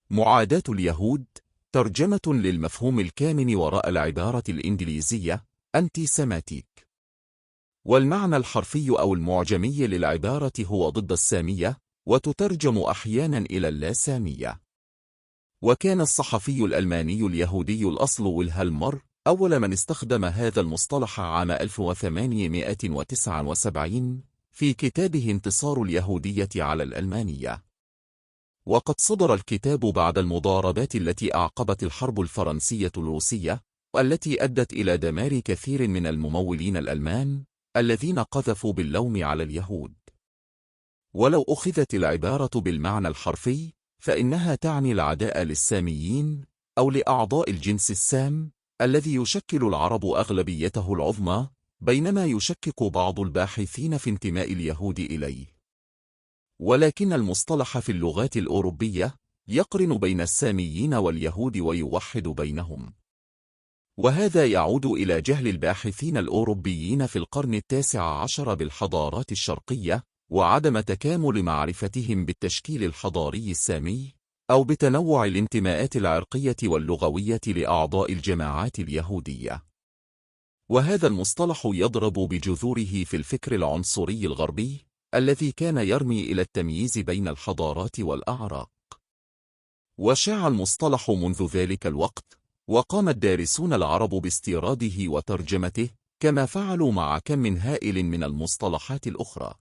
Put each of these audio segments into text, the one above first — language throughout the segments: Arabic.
معاداة اليهود ترجمة للمفهوم الكامن وراء العبارة الإنجليزية anti-Semitic، والمعنى الحرفي أو المعجمي للعبارة هو ضد السامية، وتترجم أحيانا إلى اللاسامية. وكان الصحفي الألماني اليهودي الأصل ويلهلم أول من استخدم هذا المصطلح عام 1879 في كتابه انتصار اليهودية على الألمانية. وقد صدر الكتاب بعد المضاربات التي أعقبت الحرب الفرنسية الروسية، والتي أدت إلى دمار كثير من الممولين الألمان الذين قذفوا باللوم على اليهود. ولو أخذت العبارة بالمعنى الحرفي فإنها تعني العداء للساميين أو لأعضاء الجنس السام الذي يشكل العرب أغلبيته العظمى، بينما يشكك بعض الباحثين في انتماء اليهود إليه. ولكن المصطلح في اللغات الأوروبية يقرن بين الساميين واليهود ويوحد بينهم، وهذا يعود إلى جهل الباحثين الأوروبيين في القرن التاسع عشر بالحضارات الشرقية، وعدم تكامل معرفتهم بالتشكيل الحضاري السامي أو بتنوع الانتماءات العرقية واللغوية لأعضاء الجماعات اليهودية. وهذا المصطلح يضرب بجذوره في الفكر العنصري الغربي الذي كان يرمي إلى التمييز بين الحضارات والأعراق. وشاع المصطلح منذ ذلك الوقت، وقام الدارسون العرب باستيراده وترجمته كما فعلوا مع كم هائل من المصطلحات الأخرى.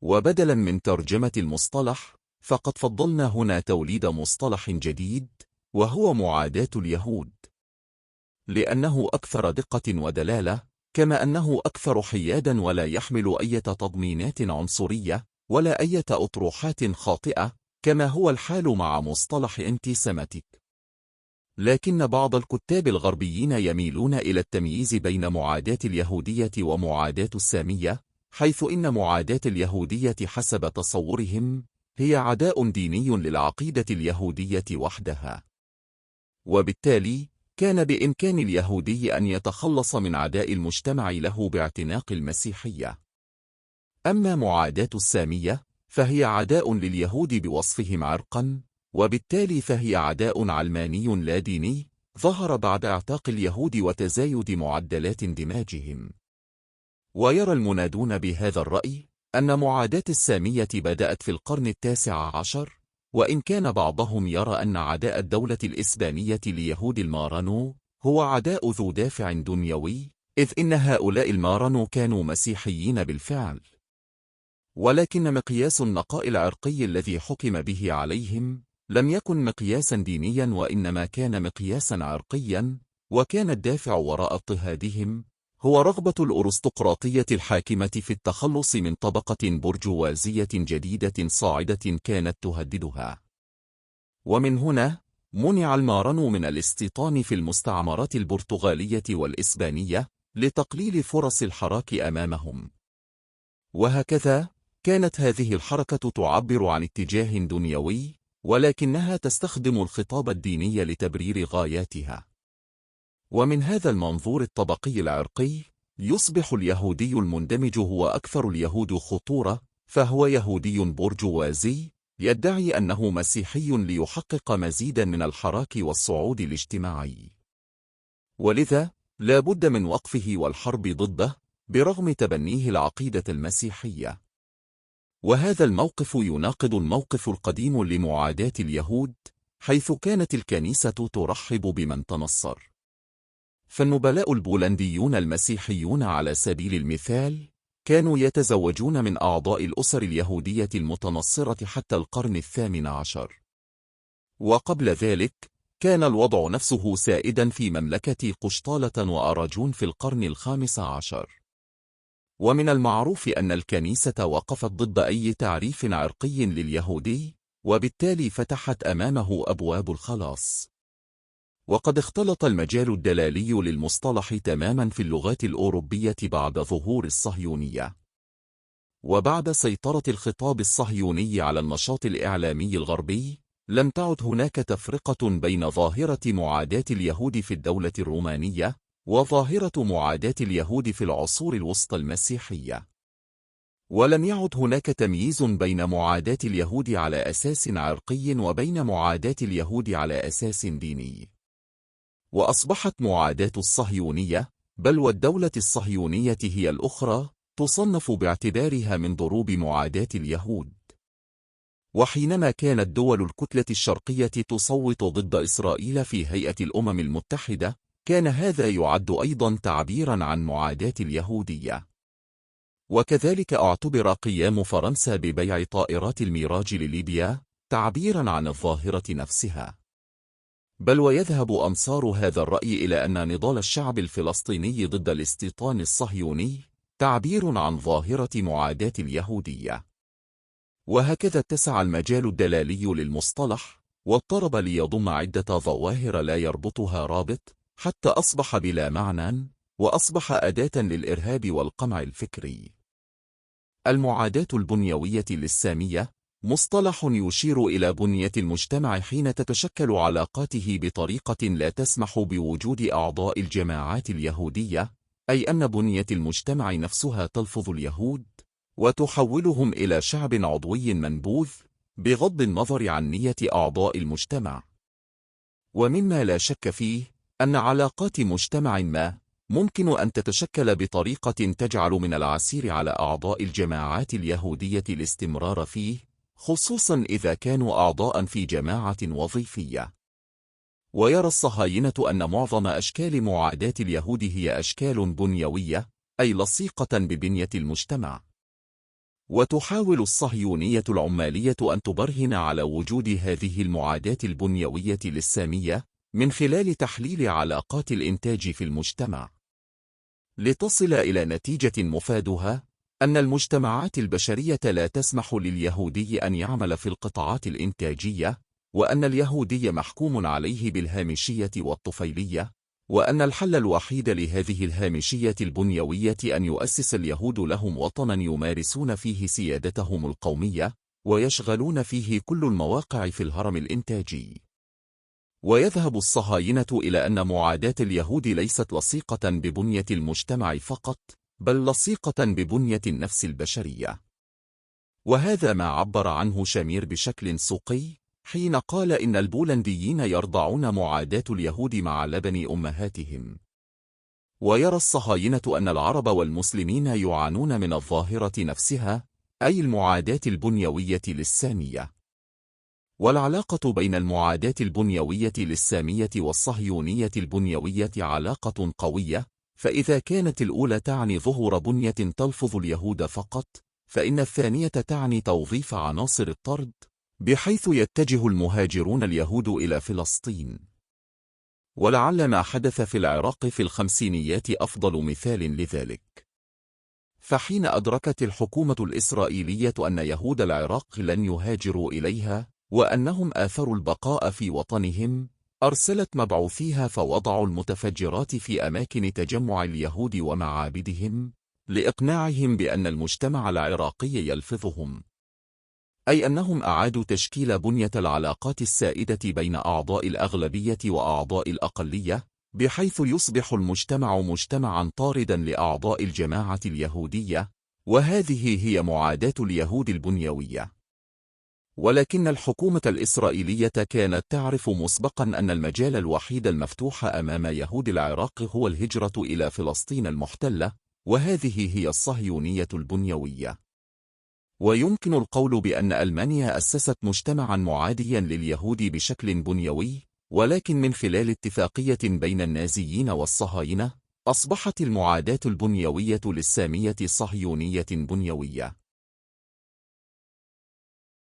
وبدلا من ترجمة المصطلح فقد فضلنا هنا توليد مصطلح جديد، وهو معاداة اليهود، لأنه أكثر دقة ودلالة، كما أنه أكثر حيادا ولا يحمل أي تضمينات عنصرية ولا أي أطروحات خاطئة كما هو الحال مع مصطلح anti-Semitic. لكن بعض الكتاب الغربيين يميلون إلى التمييز بين معاداة اليهودية ومعاداة السامية، حيث إن معاداة اليهودية حسب تصورهم هي عداء ديني للعقيدة اليهودية وحدها، وبالتالي كان بإمكان اليهودي أن يتخلص من عداء المجتمع له باعتناق المسيحية. أما معاداة السامية فهي عداء لليهود بوصفهم عرقا، وبالتالي فهي عداء علماني لا ديني ظهر بعد اعتاق اليهود وتزايد معدلات اندماجهم. ويرى المنادون بهذا الرأي أن معاداة السامية بدأت في القرن التاسع عشر، وإن كان بعضهم يرى أن عداء الدولة الإسبانية ليهود المارانو هو عداء ذو دافع دنيوي، إذ إن هؤلاء المارانو كانوا مسيحيين بالفعل. ولكن مقياس النقاء العرقي الذي حكم به عليهم لم يكن مقياسا دينيا، وإنما كان مقياسا عرقيا، وكان الدافع وراء اضطهادهم هو رغبة الأرستقراطية الحاكمة في التخلص من طبقة برجوازية جديدة صاعدة كانت تهددها. ومن هنا منع المارانو من الاستيطان في المستعمرات البرتغالية والإسبانية لتقليل فرص الحراك أمامهم. وهكذا كانت هذه الحركة تعبر عن اتجاه دنيوي، ولكنها تستخدم الخطاب الديني لتبرير غاياتها. ومن هذا المنظور الطبقي العرقي يصبح اليهودي المندمج هو أكثر اليهود خطورة، فهو يهودي برجوازي يدعي أنه مسيحي ليحقق مزيدا من الحراك والصعود الاجتماعي، ولذا لا بد من وقفه والحرب ضده برغم تبنيه العقيدة المسيحية. وهذا الموقف يناقض الموقف القديم لمعاداة اليهود، حيث كانت الكنيسة ترحب بمن تنصر. فالنبلاء البولنديون المسيحيون على سبيل المثال كانوا يتزوجون من أعضاء الأسر اليهودية المتنصرة حتى القرن الثامن عشر. وقبل ذلك كان الوضع نفسه سائدا في مملكة قشطالة وأراجون في القرن الخامس عشر. ومن المعروف أن الكنيسة وقفت ضد أي تعريف عرقي لليهودي، وبالتالي فتحت أمامه أبواب الخلاص. وقد اختلط المجال الدلالي للمصطلح تماما في اللغات الأوروبية بعد ظهور الصهيونية، وبعد سيطرة الخطاب الصهيوني على النشاط الإعلامي الغربي لم تعد هناك تفرقة بين ظاهرة معاداة اليهود في الدولة الرومانية وظاهرة معاداة اليهود في العصور الوسطى المسيحية. ولم يعد هناك تمييز بين معاداة اليهود على أساس عرقي وبين معاداة اليهود على أساس ديني. وأصبحت معاداة الصهيونية، بل والدولة الصهيونية هي الأخرى، تصنف باعتبارها من ضروب معاداة اليهود. وحينما كانت دول الكتلة الشرقية تصوت ضد إسرائيل في هيئة الأمم المتحدة، كان هذا يعد أيضا تعبيرا عن معاداة اليهودية. وكذلك اعتبر قيام فرنسا ببيع طائرات الميراج لليبيا تعبيرا عن الظاهرة نفسها. بل ويذهب أنصار هذا الرأي إلى أن نضال الشعب الفلسطيني ضد الاستيطان الصهيوني تعبير عن ظاهرة معاداة اليهودية. وهكذا اتسع المجال الدلالي للمصطلح، واضطرب ليضم عدة ظواهر لا يربطها رابط، حتى أصبح بلا معنى، وأصبح أداة للإرهاب والقمع الفكري. المعاداة البنيوية للسامية مصطلح يشير إلى بنية المجتمع حين تتشكل علاقاته بطريقة لا تسمح بوجود أعضاء الجماعات اليهودية، أي أن بنية المجتمع نفسها تلفظ اليهود وتحولهم إلى شعب عضوي منبوذ بغض النظر عن نية أعضاء المجتمع. ومما لا شك فيه أن علاقات مجتمع ما ممكن أن تتشكل بطريقة تجعل من العسير على أعضاء الجماعات اليهودية الاستمرار فيه، خصوصا إذا كانوا أعضاء في جماعة وظيفية. ويرى الصهاينة أن معظم أشكال معاداة اليهود هي أشكال بنيوية، أي لصيقة ببنية المجتمع. وتحاول الصهيونية العمالية أن تبرهن على وجود هذه المعاداة البنيوية للسامية من خلال تحليل علاقات الإنتاج في المجتمع، لتصل إلى نتيجة مفادها أن المجتمعات البشرية لا تسمح لليهودي أن يعمل في القطاعات الإنتاجية، وأن اليهودي محكوم عليه بالهامشية والطفيلية، وأن الحل الوحيد لهذه الهامشية البنيوية أن يؤسس اليهود لهم وطنا يمارسون فيه سيادتهم القومية، ويشغلون فيه كل المواقع في الهرم الإنتاجي. ويذهب الصهاينة إلى أن معاداة اليهود ليست لصيقة ببنية المجتمع فقط، بل لصيقة ببنية النفس البشرية. وهذا ما عبر عنه شامير بشكل سوقي حين قال إن البولنديين يرضعون معاداة اليهود مع لبن أمهاتهم. ويرى الصهاينة أن العرب والمسلمين يعانون من الظاهرة نفسها، أي المعاداة البنيوية للسامية. والعلاقة بين المعاداة البنيوية للسامية والصهيونية البنيوية علاقة قوية، فإذا كانت الأولى تعني ظهور بنية تلفظ اليهود فقط، فإن الثانية تعني توظيف عناصر الطرد، بحيث يتجه المهاجرون اليهود إلى فلسطين. ولعل ما حدث في العراق في الخمسينيات أفضل مثال لذلك. فحين أدركت الحكومة الإسرائيلية أن يهود العراق لن يهاجروا إليها، وأنهم آثروا البقاء في وطنهم، أرسلت مبعوثيها فوضعوا المتفجرات في أماكن تجمع اليهود ومعابدهم، لإقناعهم بأن المجتمع العراقي يلفظهم، أي أنهم أعادوا تشكيل بنية العلاقات السائدة بين أعضاء الأغلبية وأعضاء الأقلية، بحيث يصبح المجتمع مجتمعا طاردا لأعضاء الجماعة اليهودية، وهذه هي معاداة اليهود البنيوية. ولكن الحكومة الإسرائيلية كانت تعرف مسبقا أن المجال الوحيد المفتوح أمام يهود العراق هو الهجرة إلى فلسطين المحتلة، وهذه هي الصهيونية البنيوية. ويمكن القول بأن ألمانيا أسست مجتمعا معاديا لليهود بشكل بنيوي، ولكن من خلال اتفاقية بين النازيين والصهاينة، أصبحت المعاداة البنيوية للسامية صهيونية بنيوية.